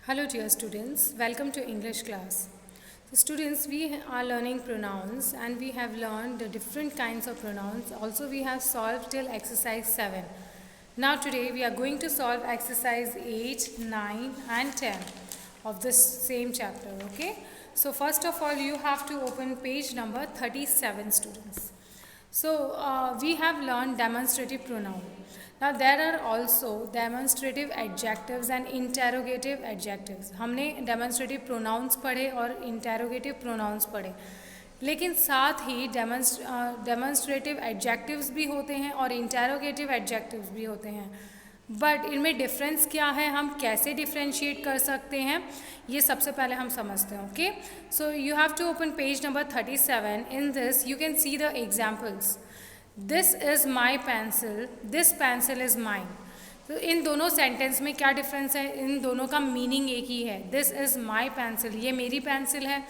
Hello dear students, welcome to English class. So students, we are learning pronouns and we have learned the different kinds of pronouns. Also we have solved till exercise 7. Now today we are going to solve exercise 8, 9 and 10 of this same chapter, okay? So first of all you have to open page number 37 students. So we have learned demonstrative pronoun. Now there are also demonstrative adjectives and interrogative adjectives. हमने demonstrative pronouns पढ़े और interrogative pronouns पढ़े, लेकिन साथ ही demonstrative adjectives भी होते हैं और interrogative adjectives भी होते हैं. बट इनमें डिफरेंस क्या है, हम कैसे डिफ्रेंशिएट कर सकते हैं, ये सबसे पहले हम समझते हैं. Okay, so you have to open page number 37. In this you can see the examples. This is my pencil, this pencil is mine. तो इन दोनों सेंटेंस में क्या डिफरेंस है, इन दोनों का मीनिंग एक ही है. दिस इज़ माई पेंसिल, ये मेरी पेंसिल है.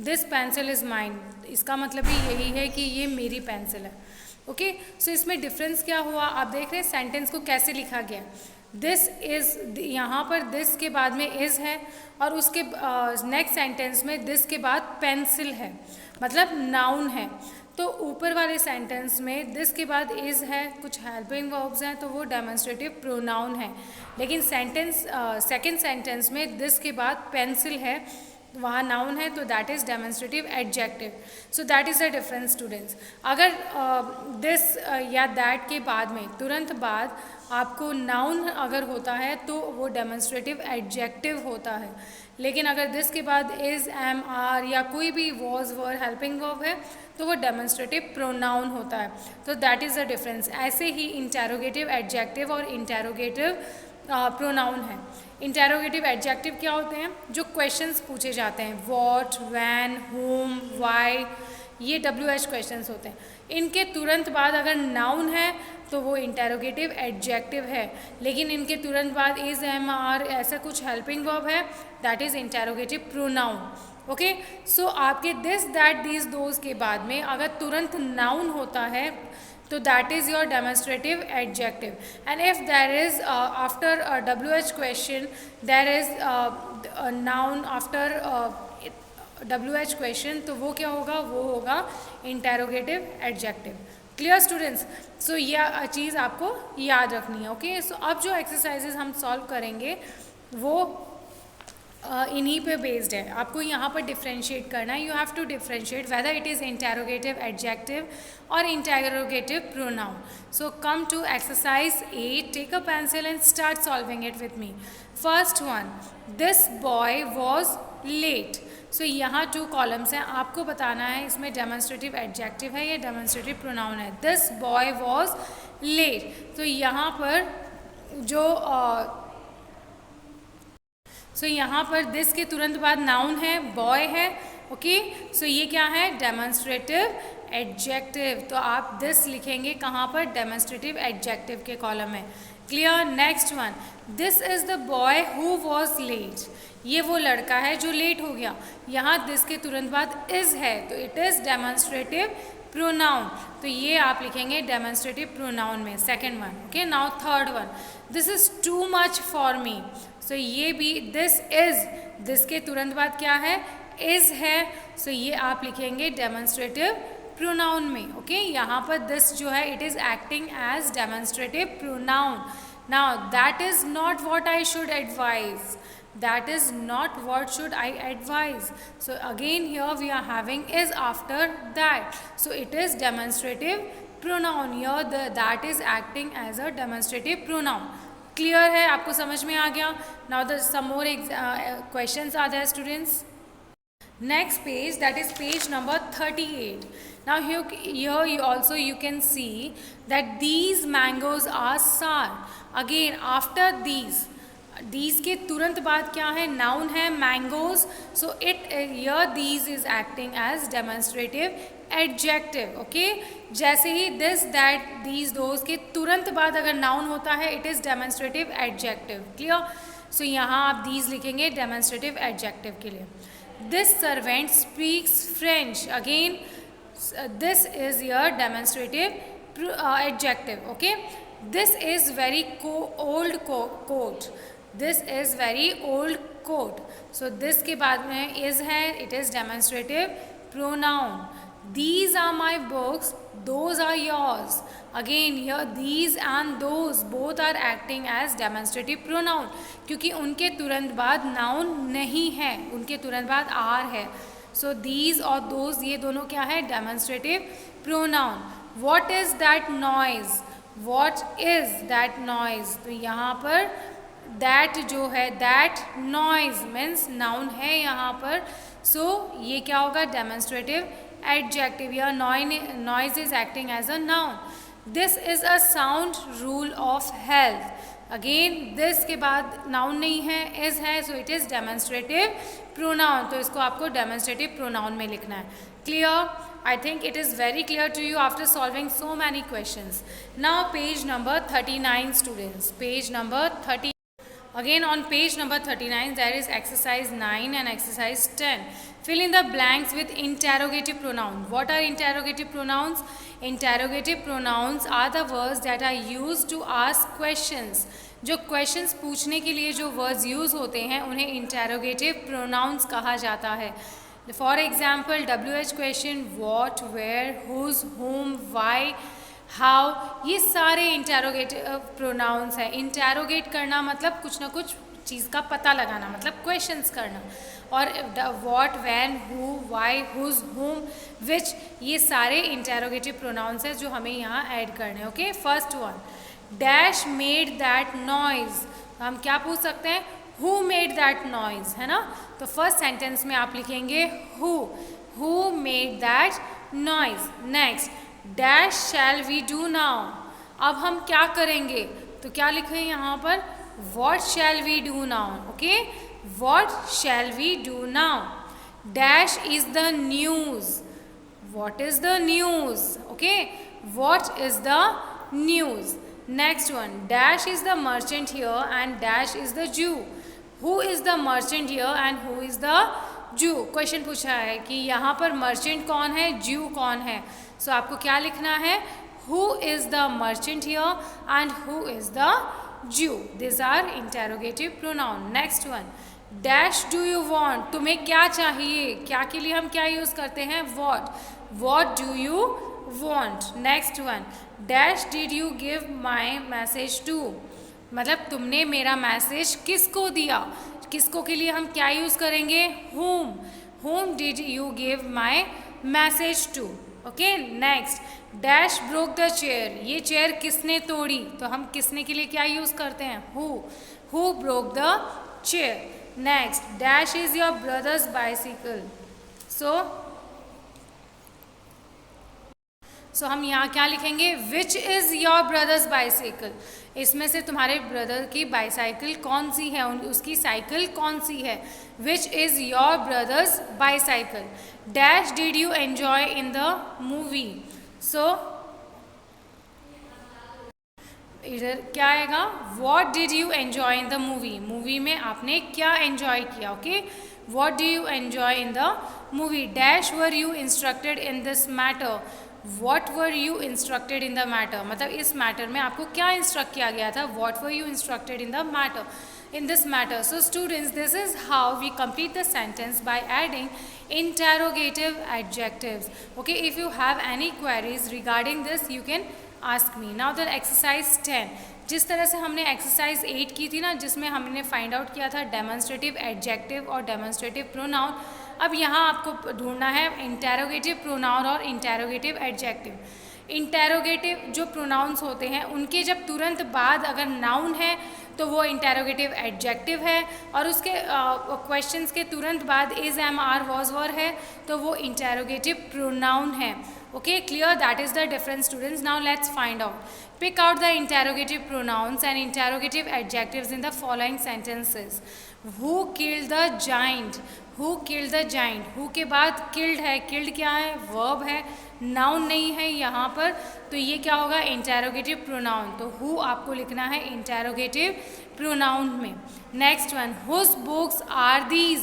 दिस पेंसिल इज़ माइन, इसका मतलब भी यही है कि ये मेरी पेंसिल है. ओके, सो इसमें डिफरेंस क्या हुआ, आप देख रहे हैं सेंटेंस को कैसे लिखा गया. दिस इज़, यहाँ पर दिस के बाद में इज़ है और उसके नेक्स्ट सेंटेंस में दिस के बाद पेंसिल है, मतलब नाउन है. तो ऊपर वाले सेंटेंस में दिस के बाद इज़ है, कुछ हेल्पिंग वर्ब्स हैं, तो वो डेमोन्स्ट्रेटिव प्रोनाउन है. लेकिन सेकेंड सेंटेंस में दिस के बाद पेंसिल है, वहाँ नाउन है, तो that is demonstrative adjective. So that is the difference students. अगर दिस या दैट के बाद में तुरंत बाद आपको नाउन अगर होता है तो वो डेमोन्स्ट्रेटिव एडजेक्टिव होता है. लेकिन अगर दिस के बाद इज़, एम, आर या कोई भी वॉज, वर, हेल्पिंग वर्ब है तो वो डेमोन्स्ट्रेटिव प्रोनाउन होता है. तो दैट इज़ द डिफरेंस. ऐसे ही इंटेरोगेटिव एडजेक्टिव और इंटेरोगेटिव प्रोनाउन है. इंटेरोगेटिव एडजेक्टिव क्या होते हैं, जो क्वेश्चंस पूछे जाते हैं, व्हाट, व्हेन, हुम, व्हाई, ये WH क्वेश्चंस होते हैं. इनके तुरंत बाद अगर नाउन है तो वो इंटेरोगेटिव एडजेक्टिव है. लेकिन इनके तुरंत बाद इज़, एम, आर ऐसा कुछ हेल्पिंग वर्ब है, that is interrogative pronoun. Okay, so आपके दिस, दैट, दीज, दोज के बाद में अगर तुरंत नाउन होता है तो that is your demonstrative adjective. And if there is after a WH question there is a noun after WH question, तो वो क्या होगा, वो होगा interrogative adjective. Clear students. So यह चीज़ आपको याद रखनी है. ओके, सो अब जो एक्सरसाइजेज हम सॉल्व करेंगे वो इन्हीं पे बेस्ड है. आपको यहाँ पर डिफ्रेंशिएट करना है. You have to differentiate whether it is interrogative adjective और interrogative pronoun. So come to exercise 8. Take a pencil and start solving it with me. First one, this boy was late. So यहाँ 2 columns हैं, आपको बताना है इसमें demonstrative adjective है या demonstrative pronoun है. This boy was late. तो यहाँ पर जो सो यहाँ पर दिस के तुरंत बाद नाउन है, बॉय है. ओके, सो ये क्या है, डेमोन्स्ट्रेटिव एडजेक्टिव. तो आप दिस लिखेंगे कहाँ पर, डेमोन्स्ट्रेटिव एडजेक्टिव के कॉलम में. Clear. Next one, this is the boy who was late. ये वो लड़का है जो लेट हो गया. यहाँ दिस के तुरंत बाद इज़ है, तो इट इज़ डेमोन्स्ट्रेटिव प्रोनाउन. तो ये आप लिखेंगे डेमोन्स्ट्रेटिव प्रोनाउन में. Second one. Okay, now third one, this is too much for me. So ये भी दिस इज़, दिस के तुरंत बाद क्या है, इज़ है. सो ये आप लिखेंगे डेमोन्स्ट्रेटिव प्रोनाउन में. ओके, यहाँ पर दिस जो है it is acting as demonstrative pronoun. Now that is not what I should advise. That is not what should I advise. So again here we are having is after that. So it is demonstrative pronoun. Here that is acting as a demonstrative pronoun. Clear है, आपको समझ में आ गया. Now the some more questions are there students. Next page, that is page number 38. Now here you can see that these mangoes are sour. Again after these के तुरंत बाद क्या है, नाउन है, mangoes. So it here these is acting as demonstrative adjective. Okay, जैसे ही this, that, these, those के तुरंत बाद अगर नाउन होता है it is demonstrative adjective. Clear. So यहाँ आप दीज लिखेंगे डेमोन्स्ट्रेटिव एडजेक्टिव के लिए. This servant speaks French. Again this is your demonstrative adjective. Okay, this is very old coat. This is very old coat. So this के बाद में is है, it is demonstrative pronoun. These are my books, those are yours. Again here these and those both are acting as demonstrative pronoun, क्योंकि उनके तुरंत बाद noun नहीं है, उनके तुरंत बाद are है. So these और those ये दोनों क्या है? Demonstrative pronoun. What is that noise? What is that noise? तो यहाँ पर that जो है, that noise means noun है यहाँ पर. So ये क्या होगा? Demonstrative adjective. Your noise is acting as a noun. This is a sound rule of health. Again this के बाद noun नहीं है, is है, so it is demonstrative pronoun. तो इसको आपको demonstrative pronoun में लिखना है. Clear? I think it is very clear to you after solving so many questions. Now page number 39 students. Page number 30. Again on page number 39 there is exercise 9 and exercise 10. Fill in the blanks with interrogative pronoun. What are interrogative pronouns? Interrogative pronouns are the words that are used to ask questions. जो questions पूछने के लिए जो words use होते हैं उन्हें interrogative pronouns कहा जाता है. For example, WH question, what, where, whose, whom, why, how, ये सारे इंटेरोगेटिव प्रोनाउंस हैं. इंटेरोगेट करना मतलब कुछ ना कुछ चीज़ का पता लगाना, मतलब क्वेश्चंस करना. और what, when, who, why, whose, whom, which, ये सारे इंटेरोगेटिव प्रोनाउंस हैं जो हमें यहाँ ऐड करने हैं. Okay, first one, dash made that noise. हम क्या पूछ सकते हैं? हु मेड दैट नॉइज, है ना. तो फर्स्ट सेंटेंस में आप लिखेंगे who made that noise. Next, dash shall we do now. अब हम क्या करेंगे? तो क्या लिखें यहाँ पर? What shall we do now. Okay, what shall we do now. Dash is the news. What is the news. Okay, what is the news. Next one, dash is the merchant here and dash is the Jew. Who is the merchant here and who is the Jew. Question पूछा है कि यहाँ पर merchant कौन है, जू कौन है. सो आपको क्या लिखना है? Who is the merchant here and who is the Jew. This are interrogative pronoun. Next one, dash do you want. तुम्हें क्या चाहिए? क्या के लिए हम क्या यूज़ करते हैं? What. What do you want. Next one, dash did you give my message to. मतलब तुमने मेरा मैसेज किसको दिया. किसको के लिए हम क्या यूज़ करेंगे? whom. whom did you give my message to. Okay, next, dash broke the chair. ये चेयर किसने तोड़ी. तो हम किसने के लिए क्या यूज़ करते हैं? Who broke the chair. Next, dash is your brother's bicycle. So हम यहाँ क्या लिखेंगे? Which is your brother's bicycle. इसमें से तुम्हारे ब्रदर की बाइसाइकिल कौन सी है, उसकी साइकिल कौन सी है. Which is your brother's bicycle. Dash did you enjoy in the movie. So इधर क्या आएगा? What did you enjoy in the movie. Movie में आपने क्या एन्जॉय किया. Okay, what do you enjoy in the movie. Dash were you instructed in this matter. What were you instructed in the matter. मतलब इस matter में आपको क्या instruct किया गया था. What were you instructed in the matter, in this matter. So students, this is how we complete the sentence by adding interrogative adjectives. Okay, if you have any queries regarding this, you can ask me. Now the exercise 10. जिस तरह से हमने exercise 8 की थी ना, जिसमें हमने find out किया था डेमोन्स्ट्रेटिव एडजेक्टिव और डेमोन्स्ट्रेटिव प्रोनाउन. अब यहाँ आपको ढूंढना है इंटेरोगेटिव प्रोनाउन और इंटेरोगेटिव एडजेक्टिव. इंटेरोगेटिव जो प्रोनाउंस होते हैं उनके जब तुरंत बाद अगर नाउन है तो वो इंटेरोगेटिव एडजेक्टिव है, और उसके क्वेश्चंस के तुरंत बाद इज़, एम, आर, वॉज, वर है तो वो इंटेरोगेटिव प्रोनाउन है. Okay, clear? That is the difference students. Now let's find out. Pick out the interrogative pronouns and interrogative adjectives in the following sentences. Who killed the giant? Who killed the giant? Who के बाद killed है. Killed क्या है? Verb है, noun नहीं है यहाँ पर, तो ये क्या होगा? Interrogative pronoun. तो who आपको लिखना है interrogative pronoun में. Next one, whose books are these?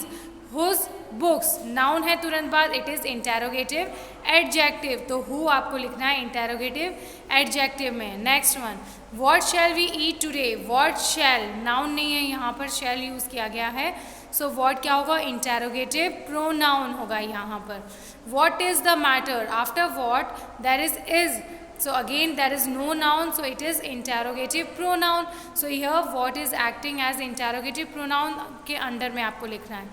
Whose books, noun है तुरंत बाद, इट इज़ इंटेरोगेटिव एडजेक्टिव, तो हु आपको लिखना है इंटेरोगेटिव एडजेक्टिव में। Next one, what shall we eat today, what shall noun नहीं है, यहाँ पर शैल यूज़ किया गया है, सो व्हाट क्या होगा, इंटेरोगेटिव प्रोनाउन होगा यहाँ पर। What is the matter, after what there is, so again there is no noun, so it is interrogative pronoun, so here what is acting as interrogative pronoun के under में आपको लिखना है।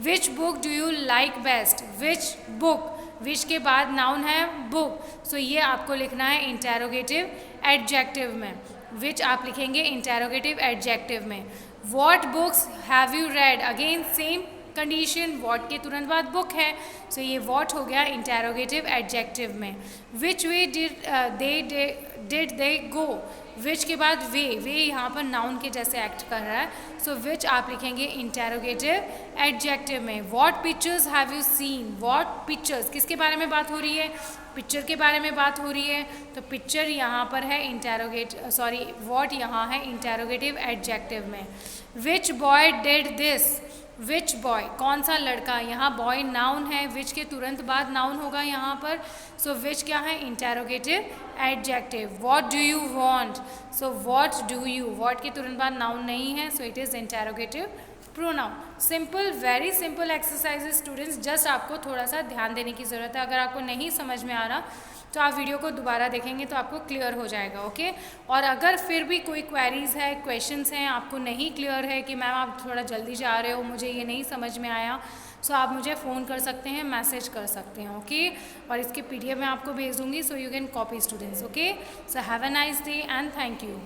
which book do you like best, which book, which के बाद noun है book, so ये आपको लिखना है interrogative adjective में, which आप लिखेंगे interrogative adjective में। what books have you read, again same condition, what के तुरंत बाद बुक है, सो ये वॉट हो गया इंटेरोगेटिव एडजेक्टिव में। विच वे डिड दे गो, विच के बाद वे यहाँ पर नाउन के जैसे एक्ट कर रहा है, सो विच आप लिखेंगे इंटेरोगेटिव एडजेक्टिव में। What pictures have you seen, what pictures किसके बारे में बात हो रही है, पिक्चर के बारे में बात हो रही है, तो पिक्चर यहाँ पर है वॉट यहाँ है इंटेरोगेटिव एडजेक्टिव में। Which boy did this, which boy कौन सा लड़का, यहाँ बॉय नाउन है, विच के तुरंत बाद नाउन होगा यहाँ पर, सो विच क्या है interrogative adjective. What do you want, so what do you, what के तुरंत बाद नाउन नहीं है, so it is interrogative pronoun. Simple, very simple exercises students, just आपको थोड़ा सा ध्यान देने की ज़रूरत है। अगर आपको नहीं समझ में आ रहा तो आप वीडियो को दोबारा देखेंगे तो आपको क्लियर हो जाएगा, ओके। और अगर फिर भी कोई क्वेरीज़ है, क्वेश्चंस हैं, आपको नहीं क्लियर है कि मैम आप थोड़ा जल्दी जा रहे हो, मुझे ये नहीं समझ में आया, सो आप मुझे फ़ोन कर सकते हैं, मैसेज कर सकते हैं, ओके। और इसके PDF मैं आपको भेज दूँगी, so you can copy students, okay. So have a nice day and thank you.